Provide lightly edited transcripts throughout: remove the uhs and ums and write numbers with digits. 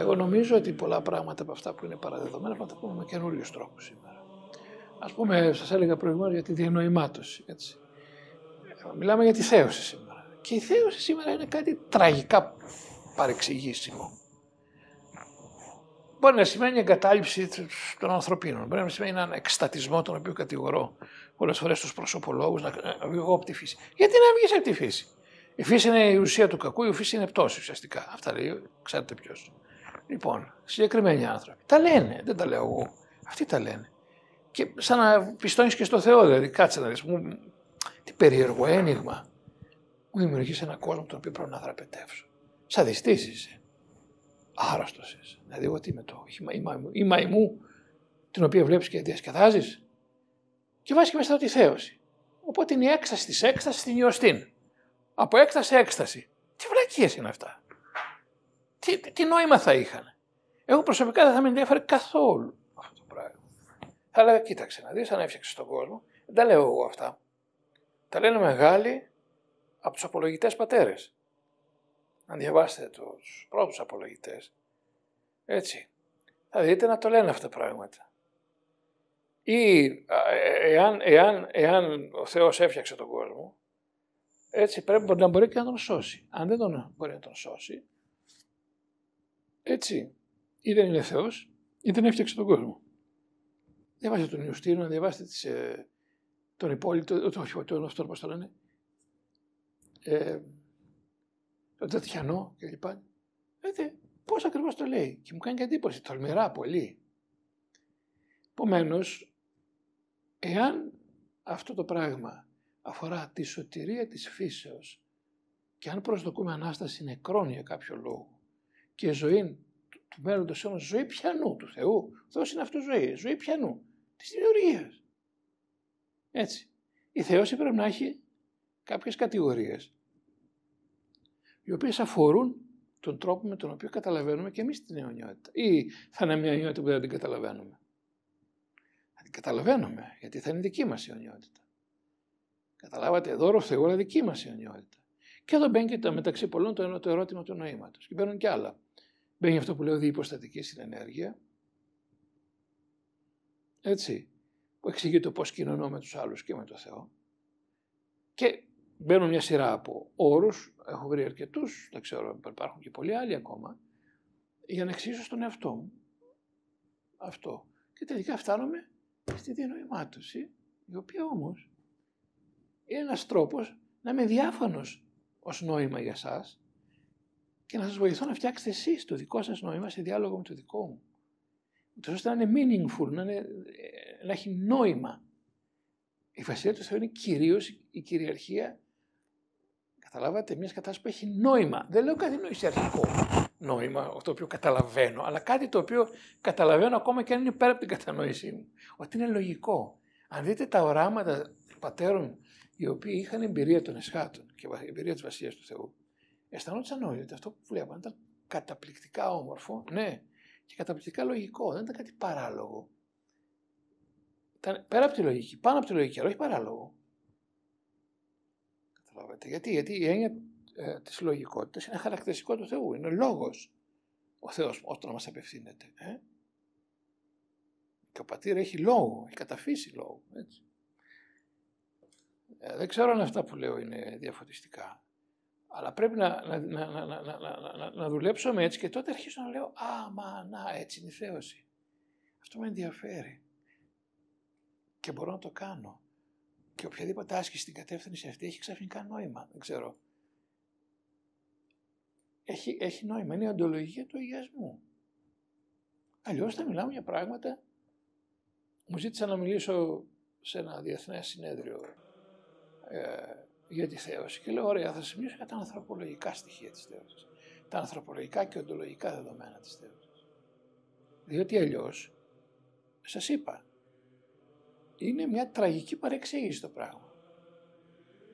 Εγώ νομίζω ότι πολλά πράγματα από αυτά που είναι παραδεδομένα θα τα πούμε με καινούριους τρόπους σήμερα. Ας πούμε, σας έλεγα προηγουμένως για τη διανοημάτωση. Έτσι. Μιλάμε για τη θέωση σήμερα. Και η θέωση σήμερα είναι κάτι τραγικά παρεξηγήσιμο. Μπορεί να σημαίνει εγκατάλειψη των ανθρωπίνων. Μπορεί να σημαίνει έναν εκστατισμό, τον οποίο κατηγορώ πολλές φορές τους προσωπολόγους, να βγω από τη φύση. Γιατί να βγεις από τη φύση? Η φύση είναι η ουσία του κακού, η φύση είναι πτώση ουσιαστικά. Αυτά λέει, ξέρετε ποιος. Λοιπόν, συγκεκριμένοι άνθρωποι. Τα λένε, δεν τα λέω εγώ. Αυτοί τα λένε. Και σαν να πιστώνεις και στο Θεό, δηλαδή, κάτσε να δεις. Τι περίεργο ένιγμα. Μου δημιουργείς έναν κόσμο τον οποίο πρέπει να δραπετεύσω. Σαδιστής είσαι. Άρρωστος είσαι. Δηλαδή, εγώ τι είμαι το, η μαϊμού, την οποία βλέπεις και διασκεδάζεις. Και βάζει και μέσα τη θέωση. Οπότε είναι η έκσταση της έκστασης στην ιωστήν. Από έκσταση σε έκσταση. Τι βλακίες είναι αυτά. Τι νόημα θα είχαν. Εγώ προσωπικά δεν θα με ενδιαφέρει καθόλου αυτό το πράγμα. Θα έλεγα, κοίταξε να δεις, αν έφτιαξες τον κόσμο. Δεν τα λέω εγώ αυτά. Τα λένε μεγάλοι από τους απολογητές πατέρες. Αν διαβάσετε τους πρώτους απολογητές, έτσι, θα δείτε να το λένε αυτά τα πράγματα. Ή εάν ο Θεός έφτιαξε τον κόσμο, έτσι πρέπει να μπορεί και να τον σώσει. Αν δεν τον μπορεί να τον σώσει, έτσι, ή δεν είναι Θεός, ή δεν έφτιαξε τον κόσμο. Διαβάστε τον Ιουστίνο, διαβάστε τον υπόλοιπο, τον πώς το λένε, τον Τατιανό κλπ. Δείτε πώς ακριβώς το λέει και μου κάνει και εντύπωση, τολμηρά πολύ. Επομένως, εάν αυτό το πράγμα αφορά τη σωτηρία της φύσεως και αν προσδοκούμε Ανάσταση νεκρών για κάποιο λόγο και ζωή του μέλλοντος όμως, ζωή πιανού του Θεού, ο Θεός είναι αυτό ζωή πιανού, της δημιουργίας. Έτσι. Η θεώση πρέπει να έχει κάποιες κατηγορίες, οι οποίες αφορούν τον τρόπο με τον οποίο καταλαβαίνουμε και εμείς την αιωνιότητα. Ή θα είναι μια αιωνιότητα που δεν την καταλαβαίνουμε. Θα την καταλαβαίνουμε, γιατί θα είναι δική μας η αιωνιότητα. Καταλάβατε, δώρο Θεού, αλλά δική μας η αιωνιότητα. Και εδώ μπαίνει και μεταξύ πολλών το ερώτημα του νοήματος. Και μπαίνουν και άλλα. Μπαίνει αυτό που λέω διυποστατική συνενέργεια. Έτσι. Που εξηγεί το πώς κοινωνώ με τους άλλους και με το Θεό. Και μπαίνουν μια σειρά από όρους, έχω βρει αρκετούς, δεν ξέρω, υπάρχουν και πολλοί άλλοι ακόμα, για να εξηγήσω στον εαυτό μου αυτό. Και τελικά φτάνομαι στη διανοημάτωση, η οποία όμως είναι ένας τρόπος να είμαι διάφανος ως νόημα για σας και να σας βοηθώ να φτιάξετε εσείς το δικό σας νόημα σε διάλογο με το δικό μου. Ώστε να είναι meaningful, να έχει νόημα. Η Βασιλεία του Θεού είναι κυρίως η κυριαρχία, καταλάβατε, μιας κατάστασης που έχει νόημα. Δεν λέω κάτι νοησιαρχικό νόημα, το οποίο καταλαβαίνω, αλλά κάτι το οποίο καταλαβαίνω ακόμα και αν είναι πέρα από την κατανόησή μου. Ότι είναι λογικό. Αν δείτε τα οράματα πατέρων οι οποίοι είχαν εμπειρία των εσχάτων και εμπειρία της Βασιλείας του Θεού, αισθανόντουσαν όλοι ότι αυτό που βλέπαν ήταν καταπληκτικά όμορφο, ναι, και καταπληκτικά λογικό. Δεν ήταν κάτι παράλογο. Ήταν πέρα από τη λογική, πάνω από τη λογική, αλλά όχι παράλογο. Καταλάβατε. Γιατί η έννοια της λογικότητας είναι χαρακτηριστικό του Θεού. Είναι λόγος ο Θεός όταν να μας απευθύνεται. Και ο πατήρ έχει λόγο, έχει καταφύσει λόγο. Έτσι. Δεν ξέρω αν αυτά που λέω είναι διαφωτιστικά. Αλλά πρέπει να δουλέψουμε έτσι και τότε αρχίσω να λέω έτσι είναι η θέωση. Αυτό με ενδιαφέρει. Και μπορώ να το κάνω. Και οποιαδήποτε άσκηση στην κατεύθυνση αυτή έχει ξαφνικά νόημα. Δεν ξέρω. Έχει νόημα. Είναι η οντολογία του αγιασμού. Αλλιώς θα μιλάμε για πράγματα. Μου ζήτησαν να μιλήσω σε ένα διεθνές συνέδριο για τη θέωση. Και λέω, ωραία, θα σας μιλήσω για τα ανθρωπολογικά στοιχεία της θέωσης. Τα ανθρωπολογικά και οντολογικά δεδομένα της θέωσης. Διότι αλλιώς, σας είπα, είναι μια τραγική παρεξήγηση το πράγμα.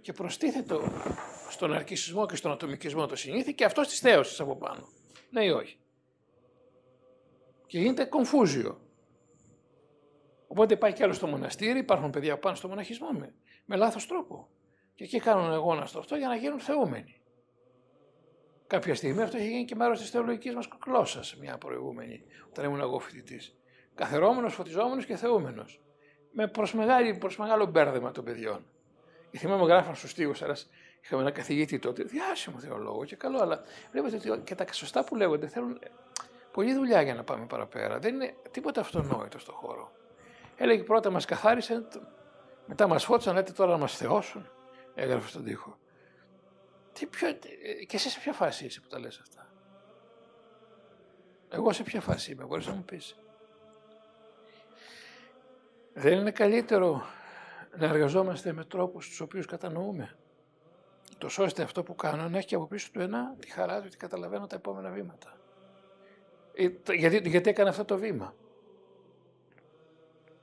Και προστίθεται στον αρκισισμό και στον ατομικισμό το συνήθι και αυτό της θέωσης από πάνω. Ναι ή όχι. Και γίνεται κομφούζιο. Οπότε πάει κι άλλο στο μοναστήρι, υπάρχουν παιδιά που πάνε στο μοναχισμό με λάθος τρόπο. Και εκεί κάνουν αγώνα στο αυτό για να γίνουν θεούμενοι. Κάποια στιγμή αυτό είχε γίνει και μέρος της θεολογικής μας γλώσσας, μια προηγούμενη, όταν ήμουν εγώ φοιτητής. Καθερόμενος, φωτιζόμενος και θεούμενος. Προς μεγάλο μπέρδεμα των παιδιών. Και θυμάμαι γράφαν στους τοίχους, είχαμε ένα καθηγητή τότε, διάσημο θεολόγο και καλό, αλλά βλέπετε ότι και τα σωστά που λέγονται θέλουν πολλή δουλειά για να πάμε παραπέρα. Δεν είναι τίποτα αυτονόητο στον χώρο. Έλεγε πρώτα μας καθάρισαν, μετά μας φώτισαν, λέτε τώρα να μας θεώσουν. Έγραφε στον τοίχο. Και εσύ σε ποια φάση είσαι που τα λες αυτά? Εγώ σε ποια φάση είμαι, μπορείς να μου πεις? Δεν είναι καλύτερο να εργαζόμαστε με τρόπους τους οποίους κατανοούμε, τόσο ώστε αυτό που κάνω να έχει και από πίσω του τη χαρά του ότι καταλαβαίνω τα επόμενα βήματα. Γιατί έκανα αυτό το βήμα.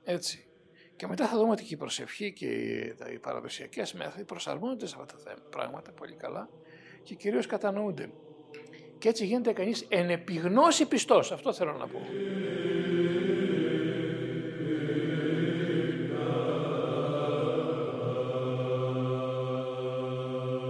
Έτσι. Και μετά θα δούμε ότι και η προσευχή και οι παραδοσιακές μέθοδοι προσαρμόζονται σε αυτά τα πράγματα πολύ καλά και κυρίως κατανοούνται. Και έτσι γίνεται κανείς εν επιγνώση πιστός. Αυτό θέλω να πω.